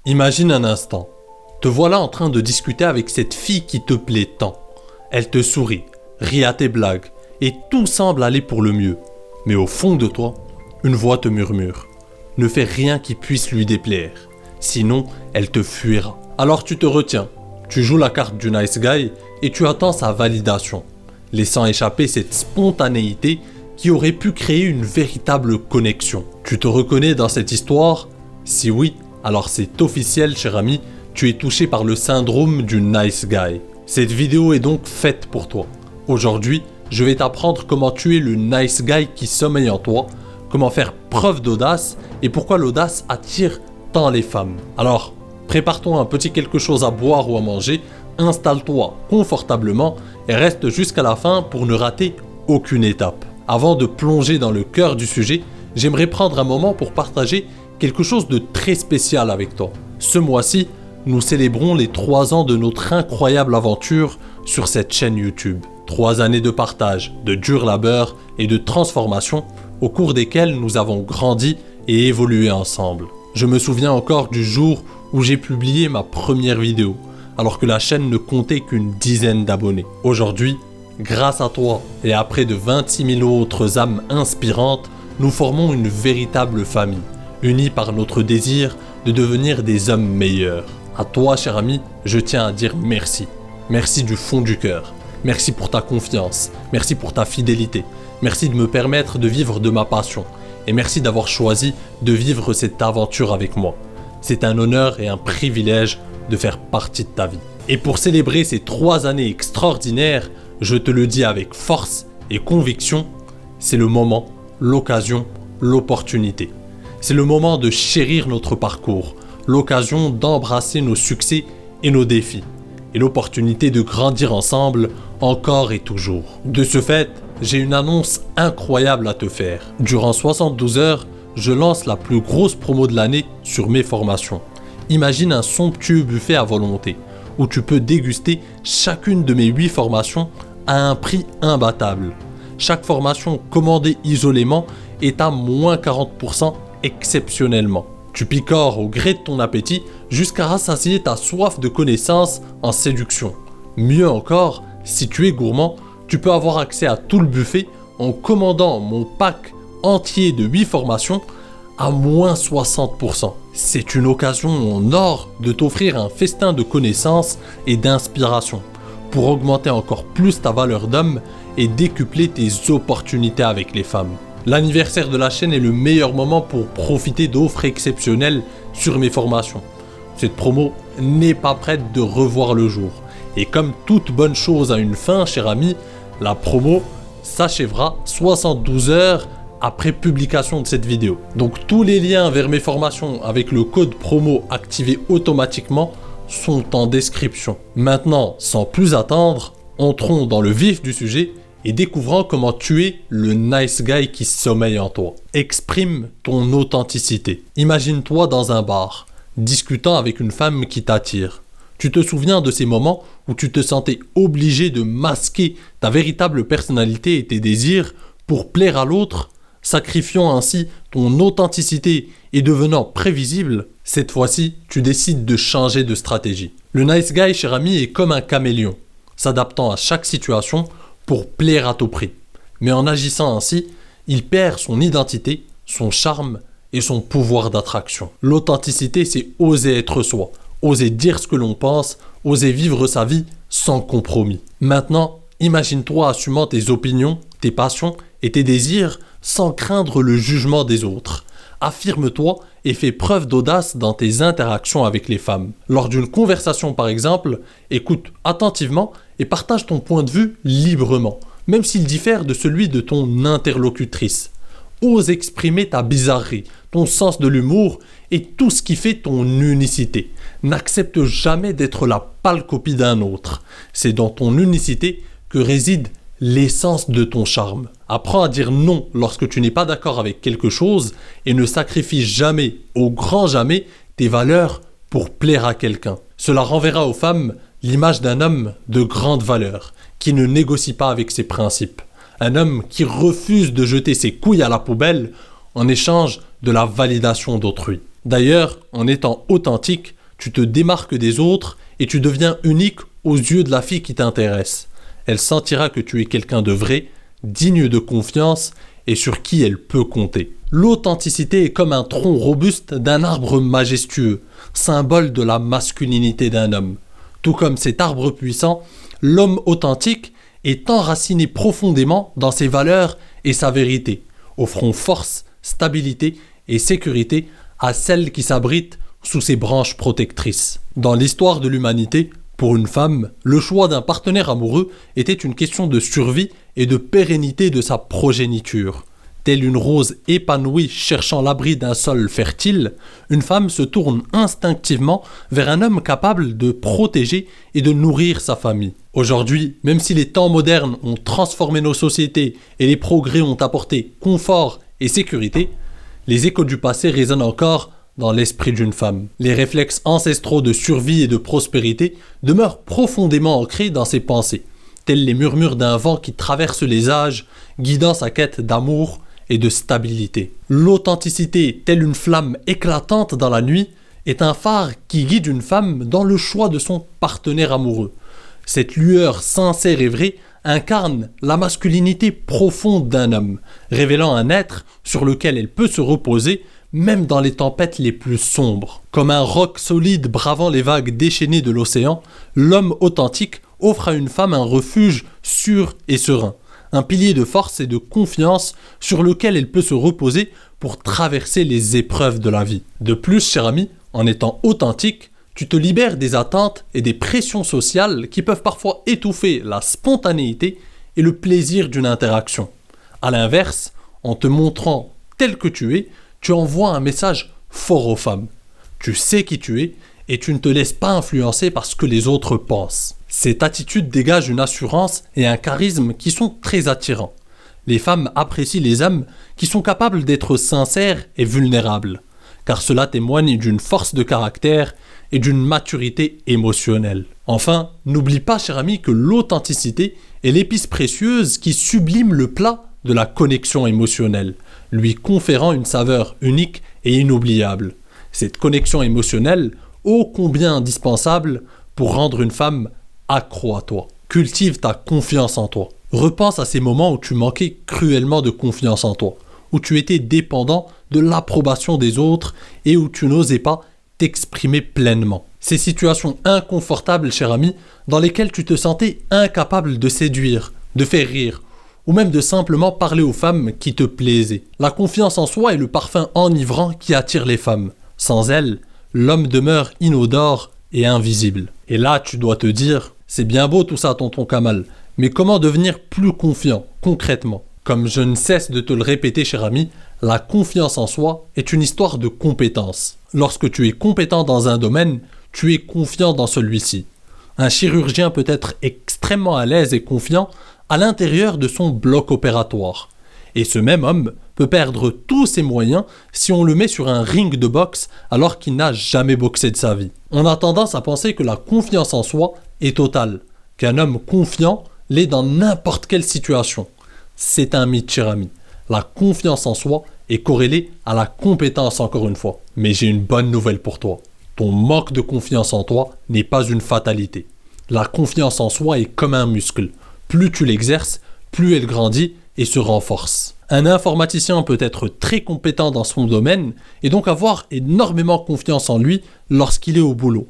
Imagine un instant, te voilà en train de discuter avec cette fille qui te plaît tant. Elle te sourit, rit à tes blagues, et tout semble aller pour le mieux. Mais au fond de toi, une voix te murmure. Ne fais rien qui puisse lui déplaire, sinon elle te fuira. Alors tu te retiens, tu joues la carte du nice guy et tu attends sa validation, laissant échapper cette spontanéité qui aurait pu créer une véritable connexion. Tu te reconnais dans cette histoire? Si oui, alors c'est officiel, cher ami, tu es touché par le syndrome du nice guy. Cette vidéo est donc faite pour toi. Aujourd'hui, je vais t'apprendre comment tuer le nice guy qui sommeille en toi, comment faire preuve d'audace et pourquoi l'audace attire tant les femmes. Alors, prépare-toi un petit quelque chose à boire ou à manger, installe-toi confortablement et reste jusqu'à la fin pour ne rater aucune étape. Avant de plonger dans le cœur du sujet, j'aimerais prendre un moment pour partager quelque chose de très spécial avec toi. Ce mois-ci, nous célébrons les 3 ans de notre incroyable aventure sur cette chaîne YouTube. 3 années de partage, de dur labeur et de transformation au cours desquelles nous avons grandi et évolué ensemble. Je me souviens encore du jour où j'ai publié ma première vidéo, alors que la chaîne ne comptait qu'une dizaine d'abonnés. Aujourd'hui, grâce à toi et à près de 26 000 autres âmes inspirantes, nous formons une véritable famille, unis par notre désir de devenir des hommes meilleurs. À toi, cher ami, je tiens à dire merci. Merci du fond du cœur. Merci pour ta confiance. Merci pour ta fidélité. Merci de me permettre de vivre de ma passion. Et merci d'avoir choisi de vivre cette aventure avec moi. C'est un honneur et un privilège de faire partie de ta vie. Et pour célébrer ces 3 années extraordinaires, je te le dis avec force et conviction, c'est le moment, l'occasion, l'opportunité. C'est le moment de chérir notre parcours, l'occasion d'embrasser nos succès et nos défis, et l'opportunité de grandir ensemble encore et toujours. De ce fait, j'ai une annonce incroyable à te faire. Durant 72 heures, je lance la plus grosse promo de l'année sur mes formations. Imagine un somptueux buffet à volonté, où tu peux déguster chacune de mes 8 formations à un prix imbattable. Chaque formation commandée isolément est à moins 40% exceptionnellement. Tu picores au gré de ton appétit jusqu'à rassasier ta soif de connaissances en séduction. Mieux encore, si tu es gourmand, tu peux avoir accès à tout le buffet en commandant mon pack entier de 8 formations à moins 60%. C'est une occasion en or de t'offrir un festin de connaissances et d'inspiration pour augmenter encore plus ta valeur d'homme et décupler tes opportunités avec les femmes. L'anniversaire de la chaîne est le meilleur moment pour profiter d'offres exceptionnelles sur mes formations. Cette promo n'est pas prête de revoir le jour. Et comme toute bonne chose a une fin, cher ami, la promo s'achèvera 72 heures après publication de cette vidéo. Donc tous les liens vers mes formations avec le code promo activé automatiquement sont en description. Maintenant, sans plus attendre, entrons dans le vif du sujet et découvrant comment tuer le nice guy qui sommeille en toi. Exprime ton authenticité. Imagine-toi dans un bar, discutant avec une femme qui t'attire. Tu te souviens de ces moments où tu te sentais obligé de masquer ta véritable personnalité et tes désirs pour plaire à l'autre, sacrifiant ainsi ton authenticité et devenant prévisible? Cette fois-ci, tu décides de changer de stratégie. Le nice guy, cher ami, est comme un caméléon, s'adaptant à chaque situation pour plaire à tout prix. Mais en agissant ainsi, il perd son identité, son charme et son pouvoir d'attraction. L'authenticité, c'est oser être soi, oser dire ce que l'on pense, oser vivre sa vie sans compromis. Maintenant, imagine-toi assumant tes opinions, tes passions et tes désirs sans craindre le jugement des autres. Affirme-toi et fais preuve d'audace dans tes interactions avec les femmes. Lors d'une conversation par exemple, écoute attentivement et partage ton point de vue librement, même s'il diffère de celui de ton interlocutrice. Ose exprimer ta bizarrerie, ton sens de l'humour et tout ce qui fait ton unicité. N'accepte jamais d'être la pâle copie d'un autre. C'est dans ton unicité que réside l'essence de ton charme. Apprends à dire non lorsque tu n'es pas d'accord avec quelque chose et ne sacrifie jamais, au grand jamais, tes valeurs pour plaire à quelqu'un. Cela renverra aux femmes l'image d'un homme de grande valeur, qui ne négocie pas avec ses principes. Un homme qui refuse de jeter ses couilles à la poubelle en échange de la validation d'autrui. D'ailleurs, en étant authentique, tu te démarques des autres et tu deviens unique aux yeux de la fille qui t'intéresse. Elle sentira que tu es quelqu'un de vrai, digne de confiance et sur qui elle peut compter. L'authenticité est comme un tronc robuste d'un arbre majestueux, symbole de la masculinité d'un homme. Tout comme cet arbre puissant, l'homme authentique est enraciné profondément dans ses valeurs et sa vérité, offrant force, stabilité et sécurité à celles qui s'abritent sous ses branches protectrices. Dans l'histoire de l'humanité, pour une femme, le choix d'un partenaire amoureux était une question de survie et de pérennité de sa progéniture. Telle une rose épanouie cherchant l'abri d'un sol fertile, une femme se tourne instinctivement vers un homme capable de protéger et de nourrir sa famille. Aujourd'hui, même si les temps modernes ont transformé nos sociétés et les progrès ont apporté confort et sécurité, les échos du passé résonnent encore dans l'esprit d'une femme. Les réflexes ancestraux de survie et de prospérité demeurent profondément ancrés dans ses pensées, tels les murmures d'un vent qui traverse les âges, guidant sa quête d'amour et de stabilité. L'authenticité, telle une flamme éclatante dans la nuit, est un phare qui guide une femme dans le choix de son partenaire amoureux. Cette lueur sincère et vraie incarne la masculinité profonde d'un homme, révélant un être sur lequel elle peut se reposer même dans les tempêtes les plus sombres. Comme un roc solide bravant les vagues déchaînées de l'océan, l'homme authentique offre à une femme un refuge sûr et serein, un pilier de force et de confiance sur lequel elle peut se reposer pour traverser les épreuves de la vie. De plus, cher ami, en étant authentique, tu te libères des attentes et des pressions sociales qui peuvent parfois étouffer la spontanéité et le plaisir d'une interaction. A l'inverse, en te montrant tel que tu envoies un message fort aux femmes. Tu sais qui tu es et tu ne te laisses pas influencer par ce que les autres pensent. Cette attitude dégage une assurance et un charisme qui sont très attirants. Les femmes apprécient les hommes qui sont capables d'être sincères et vulnérables, car cela témoigne d'une force de caractère et d'une maturité émotionnelle. Enfin, n'oublie pas, cher ami, que l'authenticité est l'épice précieuse qui sublime le plat de la connexion émotionnelle, lui conférant une saveur unique et inoubliable. Cette connexion émotionnelle, ô combien indispensable pour rendre une femme accro à toi. Cultive ta confiance en toi. Repense à ces moments où tu manquais cruellement de confiance en toi, où tu étais dépendant de l'approbation des autres et où tu n'osais pas t'exprimer pleinement. Ces situations inconfortables, cher ami, dans lesquelles tu te sentais incapable de séduire, de faire rire, ou même de simplement parler aux femmes qui te plaisaient. La confiance en soi est le parfum enivrant qui attire les femmes. Sans elle, l'homme demeure inodore et invisible. Et là, tu dois te dire, c'est bien beau tout ça, tonton Kamal, mais comment devenir plus confiant, concrètement? Comme je ne cesse de te le répéter, cher ami, la confiance en soi est une histoire de compétence. Lorsque tu es compétent dans un domaine, tu es confiant dans celui-ci. Un chirurgien peut être extrêmement à l'aise et confiant à l'intérieur de son bloc opératoire. Et ce même homme peut perdre tous ses moyens si on le met sur un ring de boxe alors qu'il n'a jamais boxé de sa vie. On a tendance à penser que la confiance en soi est totale, qu'un homme confiant l'est dans n'importe quelle situation. C'est un mythe, cher ami. La confiance en soi est corrélée à la compétence, encore une fois. Mais j'ai une bonne nouvelle pour toi. Ton manque de confiance en toi n'est pas une fatalité. La confiance en soi est comme un muscle. Plus tu l'exerces, plus elle grandit et se renforce. Un informaticien peut être très compétent dans son domaine et donc avoir énormément confiance en lui lorsqu'il est au boulot.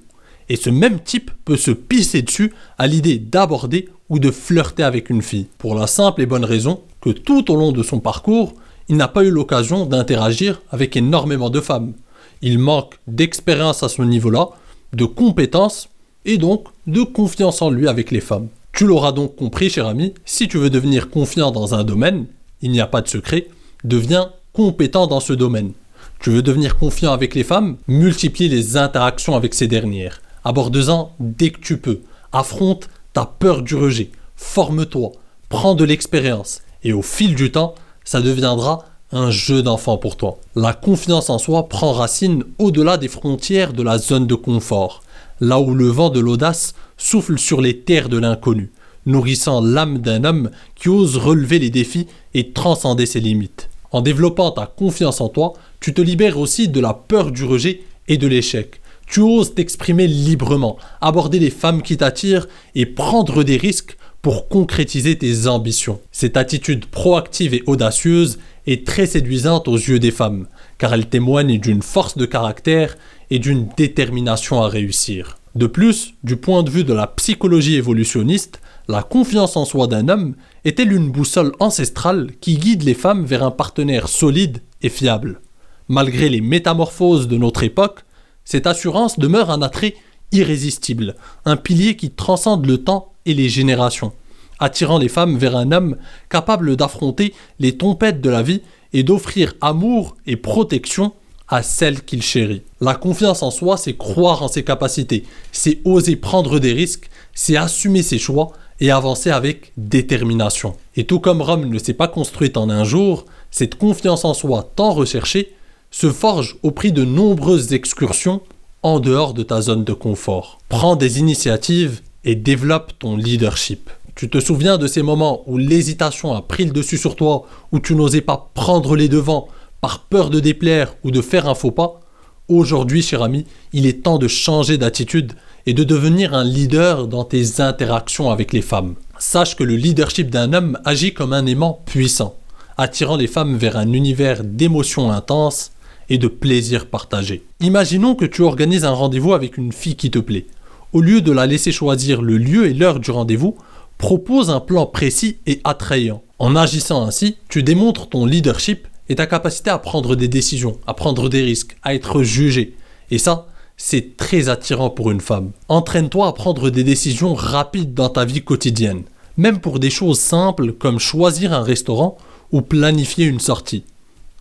Et ce même type peut se pisser dessus à l'idée d'aborder ou de flirter avec une fille. Pour la simple et bonne raison que tout au long de son parcours, il n'a pas eu l'occasion d'interagir avec énormément de femmes. Il manque d'expérience à ce niveau-là, de compétences et donc de confiance en lui avec les femmes. Tu l'auras donc compris, cher ami, si tu veux devenir confiant dans un domaine, il n'y a pas de secret, deviens compétent dans ce domaine. Tu veux devenir confiant avec les femmes, multiplie les interactions avec ces dernières. Aborde-en dès que tu peux. Affronte ta peur du rejet. Forme-toi. Prends de l'expérience. Et au fil du temps, ça deviendra un jeu d'enfant pour toi. La confiance en soi prend racine au-delà des frontières de la zone de confort. Là où le vent de l'audace souffle sur les terres de l'inconnu, nourrissant l'âme d'un homme qui ose relever les défis et transcender ses limites. En développant ta confiance en toi, tu te libères aussi de la peur du rejet et de l'échec. Tu oses t'exprimer librement, aborder les femmes qui t'attirent et prendre des risques pour concrétiser tes ambitions. Cette attitude proactive et audacieuse est très séduisante aux yeux des femmes, car elle témoigne d'une force de caractère et d'une détermination à réussir. De plus, du point de vue de la psychologie évolutionniste, la confiance en soi d'un homme est-elle une boussole ancestrale qui guide les femmes vers un partenaire solide et fiable. Malgré les métamorphoses de notre époque, cette assurance demeure un attrait irrésistible, un pilier qui transcende le temps et les générations, attirant les femmes vers un homme capable d'affronter les tempêtes de la vie et d'offrir amour et protection à celle qu'il chérit. La confiance en soi, c'est croire en ses capacités, c'est oser prendre des risques, c'est assumer ses choix et avancer avec détermination. Et tout comme Rome ne s'est pas construite en un jour, cette confiance en soi tant recherchée se forge au prix de nombreuses excursions en dehors de ta zone de confort. Prends des initiatives et développe ton leadership. Tu te souviens de ces moments où l'hésitation a pris le dessus sur toi, où tu n'osais pas prendre les devants par peur de déplaire ou de faire un faux pas? Aujourd'hui, cher ami, il est temps de changer d'attitude et de devenir un leader dans tes interactions avec les femmes. Sache que le leadership d'un homme agit comme un aimant puissant, attirant les femmes vers un univers d'émotions intenses et de plaisirs partagés. Imaginons que tu organises un rendez-vous avec une fille qui te plaît. Au lieu de la laisser choisir le lieu et l'heure du rendez-vous, propose un plan précis et attrayant. En agissant ainsi, tu démontres ton leadership et ta capacité à prendre des décisions, à prendre des risques, à être jugé. Et ça, c'est très attirant pour une femme. Entraîne-toi à prendre des décisions rapides dans ta vie quotidienne, même pour des choses simples comme choisir un restaurant ou planifier une sortie.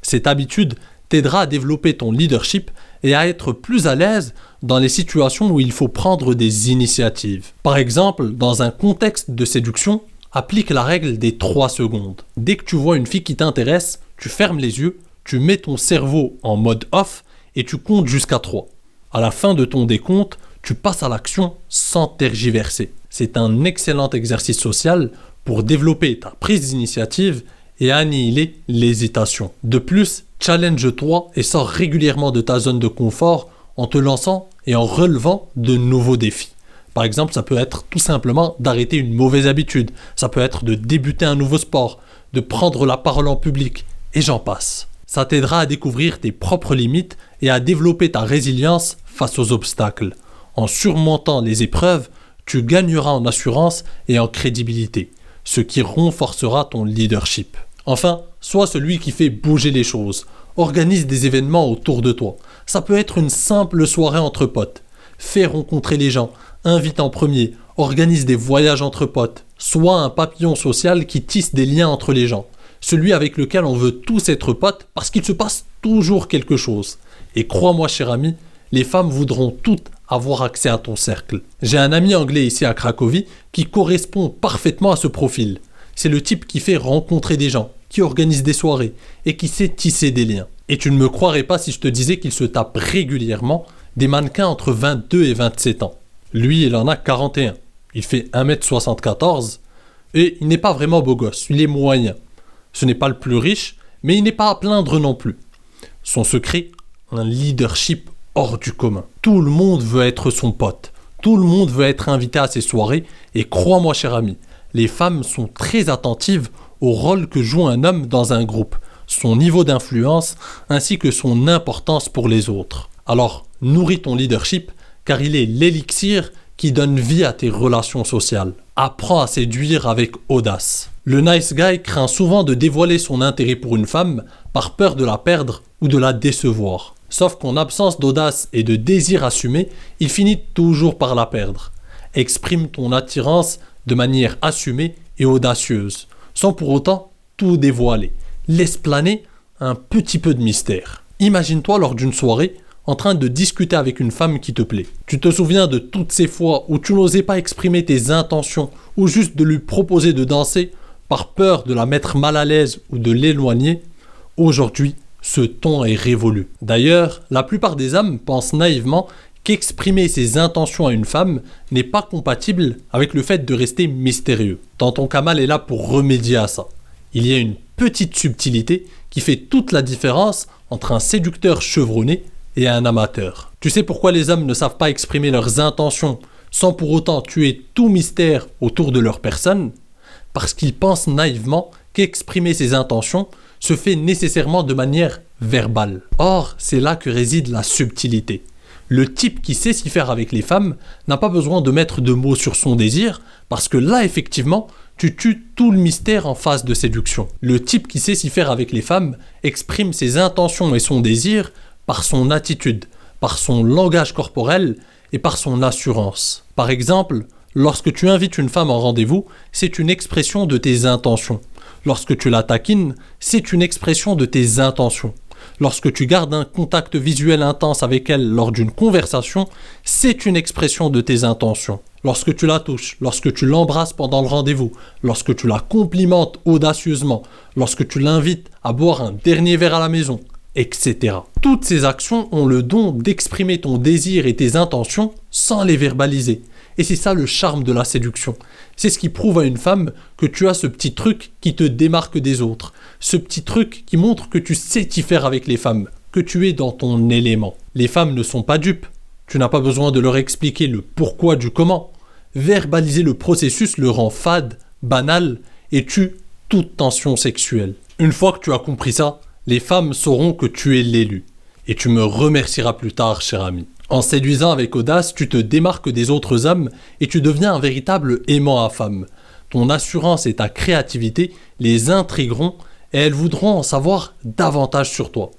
Cette habitude t'aidera à développer ton leadership et à être plus à l'aise dans les situations où il faut prendre des initiatives. Par exemple, dans un contexte de séduction, applique la règle des 3 secondes. Dès que tu vois une fille qui t'intéresse, tu fermes les yeux, tu mets ton cerveau en mode off et tu comptes jusqu'à 3. À la fin de ton décompte, tu passes à l'action sans tergiverser. C'est un excellent exercice social pour développer ta prise d'initiative et annihiler l'hésitation. De plus, challenge-toi et sors régulièrement de ta zone de confort en te lançant et en relevant de nouveaux défis. Par exemple, ça peut être tout simplement d'arrêter une mauvaise habitude, ça peut être de débuter un nouveau sport, de prendre la parole en public, et j'en passe. Ça t'aidera à découvrir tes propres limites et à développer ta résilience face aux obstacles. En surmontant les épreuves, tu gagneras en assurance et en crédibilité, ce qui renforcera ton leadership. Enfin, sois celui qui fait bouger les choses. Organise des événements autour de toi. Ça peut être une simple soirée entre potes. Fais rencontrer les gens. Invite en premier. Organise des voyages entre potes. Sois un papillon social qui tisse des liens entre les gens. Celui avec lequel on veut tous être potes parce qu'il se passe toujours quelque chose. Et crois-moi, cher ami, les femmes voudront toutes avoir accès à ton cercle. J'ai un ami anglais ici à Cracovie qui correspond parfaitement à ce profil. C'est le type qui fait rencontrer des gens, qui organise des soirées et qui sait tisser des liens. Et tu ne me croirais pas si je te disais qu'il se tape régulièrement des mannequins entre 22 et 27 ans. Lui, il en a 41. Il fait 1m74 et il n'est pas vraiment beau gosse, il est moyen. Ce n'est pas le plus riche, mais il n'est pas à plaindre non plus. Son secret, un leadership hors du commun. Tout le monde veut être son pote. Tout le monde veut être invité à ses soirées et crois-moi, cher ami, les femmes sont très attentives au rôle que joue un homme dans un groupe, son niveau d'influence ainsi que son importance pour les autres. Alors, nourris ton leadership car il est l'élixir qui donne vie à tes relations sociales. Apprends à séduire avec audace. Le nice guy craint souvent de dévoiler son intérêt pour une femme par peur de la perdre ou de la décevoir. Sauf qu'en absence d'audace et de désir assumé, il finit toujours par la perdre. Exprime ton attirance de manière assumée et audacieuse, sans pour autant tout dévoiler. Laisse planer un petit peu de mystère. Imagine-toi lors d'une soirée en train de discuter avec une femme qui te plaît. Tu te souviens de toutes ces fois où tu n'osais pas exprimer tes intentions ou juste de lui proposer de danser par peur de la mettre mal à l'aise ou de l'éloigner? Aujourd'hui, ce ton est révolu. D'ailleurs, la plupart des hommes pensent naïvement qu'exprimer ses intentions à une femme n'est pas compatible avec le fait de rester mystérieux. Tonton Kamal est là pour remédier à ça. Il y a une petite subtilité qui fait toute la différence entre un séducteur chevronné et un amateur. Tu sais pourquoi les hommes ne savent pas exprimer leurs intentions sans pour autant tuer tout mystère autour de leur personne? Parce qu'ils pensent naïvement qu'exprimer ses intentions se fait nécessairement de manière verbale. Or, c'est là que réside la subtilité. Le type qui sait s'y faire avec les femmes n'a pas besoin de mettre de mots sur son désir, parce que là, effectivement, tu tues tout le mystère en phase de séduction. Le type qui sait s'y faire avec les femmes exprime ses intentions et son désir par son attitude, par son langage corporel et par son assurance. Par exemple, lorsque tu invites une femme en rendez-vous, c'est une expression de tes intentions. Lorsque tu la taquines, c'est une expression de tes intentions. Lorsque tu gardes un contact visuel intense avec elle lors d'une conversation, c'est une expression de tes intentions. Lorsque tu la touches, lorsque tu l'embrasses pendant le rendez-vous, lorsque tu la complimentes audacieusement, lorsque tu l'invites à boire un dernier verre à la maison, etc. Toutes ces actions ont le don d'exprimer ton désir et tes intentions sans les verbaliser. Et c'est ça le charme de la séduction. C'est ce qui prouve à une femme que tu as ce petit truc qui te démarque des autres. Ce petit truc qui montre que tu sais t'y faire avec les femmes, que tu es dans ton élément. Les femmes ne sont pas dupes. Tu n'as pas besoin de leur expliquer le pourquoi du comment. Verbaliser le processus le rend fade, banal et tue toute tension sexuelle. Une fois que tu as compris ça, les femmes sauront que tu es l'élu. Et tu me remercieras plus tard, cher ami. En séduisant avec audace, tu te démarques des autres hommes et tu deviens un véritable aimant à femme. Ton assurance et ta créativité les intrigueront et elles voudront en savoir davantage sur toi.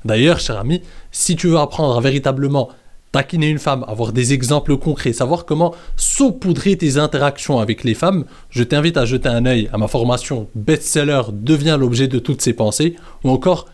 D'ailleurs, cher ami, si tu veux apprendre à véritablement taquiner une femme, avoir des exemples concrets, savoir comment saupoudrer tes interactions avec les femmes, je t'invite à jeter un œil à ma formation best-seller Deviens l'objet de toutes ses pensées ou encore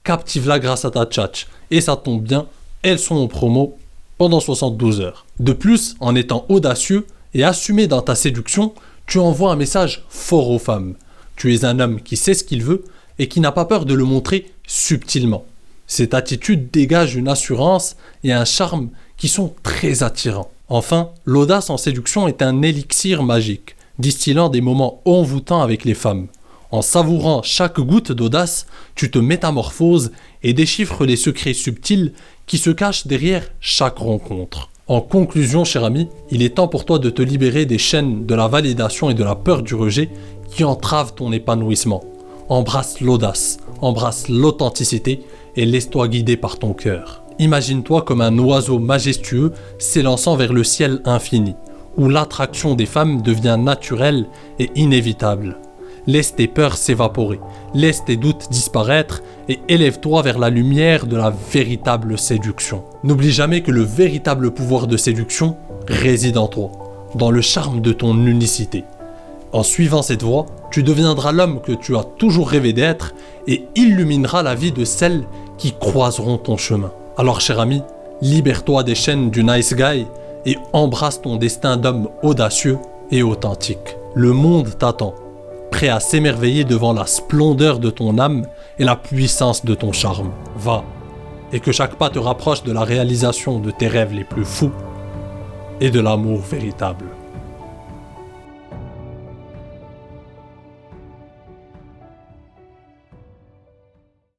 Captive-la grâce à ta tchatch. Et ça tombe bien, elles sont en promo pendant 72 heures. De plus, en étant audacieux et assumé dans ta séduction, tu envoies un message fort aux femmes. Tu es un homme qui sait ce qu'il veut et qui n'a pas peur de le montrer subtilement. Cette attitude dégage une assurance et un charme qui sont très attirants. Enfin, l'audace en séduction est un élixir magique, distillant des moments envoûtants avec les femmes. En savourant chaque goutte d'audace, tu te métamorphoses et déchiffres les secrets subtils qui se cachent derrière chaque rencontre. En conclusion, cher ami, il est temps pour toi de te libérer des chaînes de la validation et de la peur du rejet qui entravent ton épanouissement. Embrasse l'audace, embrasse l'authenticité et laisse-toi guider par ton cœur. Imagine-toi comme un oiseau majestueux s'élançant vers le ciel infini, où l'attraction des femmes devient naturelle et inévitable. Laisse tes peurs s'évaporer, laisse tes doutes disparaître et élève-toi vers la lumière de la véritable séduction. N'oublie jamais que le véritable pouvoir de séduction réside en toi, dans le charme de ton unicité. En suivant cette voie, tu deviendras l'homme que tu as toujours rêvé d'être et illumineras la vie de celles qui croiseront ton chemin. Alors cher ami, libère-toi des chaînes du nice guy et embrasse ton destin d'homme audacieux et authentique. Le monde t'attend, prêt à s'émerveiller devant la splendeur de ton âme et la puissance de ton charme. Va, et que chaque pas te rapproche de la réalisation de tes rêves les plus fous et de l'amour véritable.